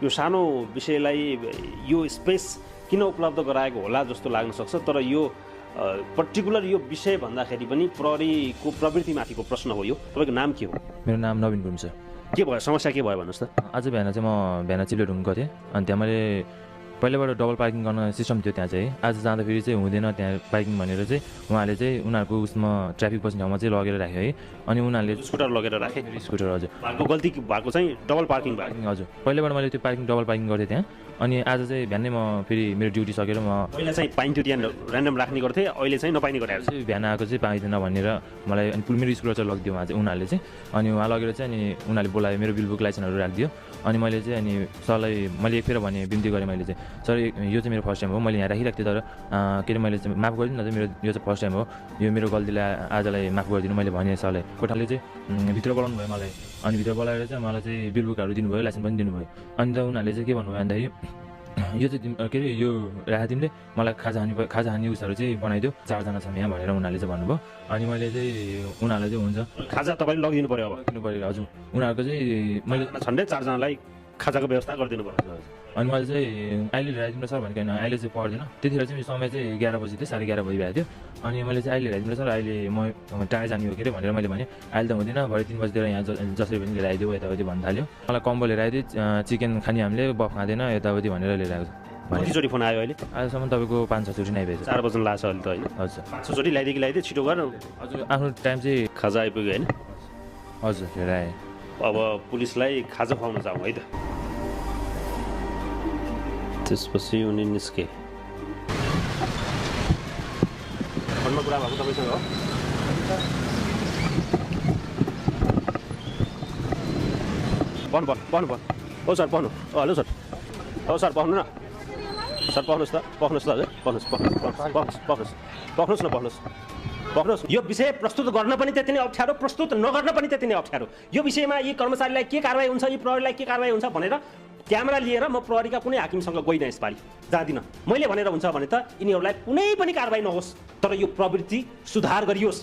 यो सानो विषयलाई यो स्पेस किन उपलब्ध गराएको होला जस्तो लाग्न सक्छ। तर यो पर्टिकुलर यो विषय भन्दाखेरि पनि प्रहरीको प्रवृत्तिमाथिको प्रश्न हो। यो तपाईँको नाम के हो? मेरो नाम नवीन गुरुङ छ। के भयो, समस्या के भयो भन्नुहोस् त? आज बिहान चाहिँ म बिहान चिप्ले ढुङ्ग गएको थिएँ, अनि त्यहाँ मैले पहिलाबाट डबल पार्किङ गर्न सिस्टम थियो त्यहाँ चाहिँ। आज जाँदाखेरि चाहिँ हुँदैन त्यहाँ पार्किङ भनेर चाहिँ उहाँले चाहिँ उनीहरूको उसमा ट्राफिक बस्ने ठाउँमा चाहिँ लगेर राख्यो है। अनि उनीहरूले स्कुटर लगेर राखे। स्कुटर हजुर भएको गल्ती भएको चाहिँ डबल पार्किङ भयो। हजुर पहिलाबाट मैले त्यो डबल पार्किङ गर्थेँ त्यहाँ। अनि आज चाहिँ बिहानै म फेरि मेरो ड्युटी सकेर म पहिला चाहिँ पाइन्थ्यो त्यहाँ ऱ्यान्डम राख्ने गर्थेँ, अहिले चाहिँ नपाइने गराएर चाहिँ बिहान आएको चाहिँ पाइँदैन भनेर मलाई अनि मेरो स्कुटर चाहिँ लगिदियो उहाँ चाहिँ उनीहरूले चाहिँ। अनि उहाँ लगेर चाहिँ अनि उनीहरूले बोलायो, मेरो बिल बुक लाइसेन्सहरू राखिदियो। अनि मैले चाहिँ अनि सरलाई मैले एक फेर भने बिन्ती गरेँ मैले चाहिँ, सर यो चाहिँ मेरो फर्स्ट टाइम हो, मैले यहाँ राखिरहेको थिएँ, तर के अरे मैले चाहिँ माफ गरिदिनु न, चाहिँ मेरो यो चाहिँ फर्स्ट टाइम हो, यो मेरो गल्तीलाई आजलाई माफ गरिदिनु मैले भनेँ सरलाई। कोठाले चाहिँ भित्र बोलाउनु भयो मलाई। अनि भित्र बोलाएर चाहिँ मलाई चाहिँ बिल बुकहरू दिनुभयो, लाइसेन्स पनि दिनुभयो। अनि त उनीहरूले चाहिँ के भन्नुभयो भन्दाखेरि यो चाहिँ के अरे यो राखा तिमीले मलाई खाजा हानी उसहरू चाहिँ बनाइदियो, 4 जना छौँ यहाँ भनेर उनीहरूले चाहिँ भन्नुभयो। अनि मैले चाहिँ उनीहरूलाई चाहिँ हुन्छ खाजा तपाईँले लगिदिनु पऱ्यो, अब दिनु पऱ्यो हजुर। उनीहरूको चाहिँ मैले झन्डै 4 जनालाई खाजाको व्यवस्था गरिदिनु पऱ्यो। अनि मैले चाहिँ अहिले ल्याइदिनु सर भनेको होइन, अहिले चाहिँ पर्दैन। त्यतिखेर चाहिँ समय चाहिँ 11 बजी थियो, 11:30 भइरहेको थियो। अनि मैले चाहिँ अहिले ल्याइदिनु सर, अहिले म टाढा जाने हो के अरे भनेर मैले भने अहिले त हुँदैन, भरे 3 बजीतिर यहाँ जसरी पनि लिएर आइदियो यताउति भन्न थाल्यो। मलाई कम्बो लिएर आइदियो, चिकन खाने हामीले बफ खाँदैन यताउति भनेर लिएर आएको छ। कतिचोटि फोन आयो अहिले? अहिलेसम्म तपाईँको 5-6 चोटि नै आइपुगेछ। 4 बज्न लाग्छ अहिले त होइन? हजुर 5-6 चोटि ल्याइदियो छिटो गर। हजुर आफ्नो टाइम चाहिँ खाजा आइपुग्यो होइन? हजुर लिएर आएँ। अब पुलिसलाई खाजा खुवाउन जाउँ है त। त्यसपछि उनी निस्के। फोनमा कुरा भएको तपाईँसँग हो? भन्नु हो सर, भन्नु। हेलो सर, हो सर पढ्नु न सर, पढ्नुहोस् त हजुर, पक्नुहोस्। यो विषय प्रस्तुत गर्न पनि त्यति नै अप्ठ्यारो, प्रस्तुत नगर्न पनि त्यति नै अप्ठ्यारो। यो विषयमा यी कर्मचारीलाई के कारवाही हुन्छ, यी प्रहरीलाई के कारवाही हुन्छ भनेर क्यामेरा लिएर म प्रहरीका कुनै हाकिमसँग गइनँ, यसपालि जाँदिनँ। मैले भनेर हुन्छ भने त यिनीहरूलाई कुनै पनि कारवाही नहोस्, तर यो प्रवृत्ति सुधार गरियोस्।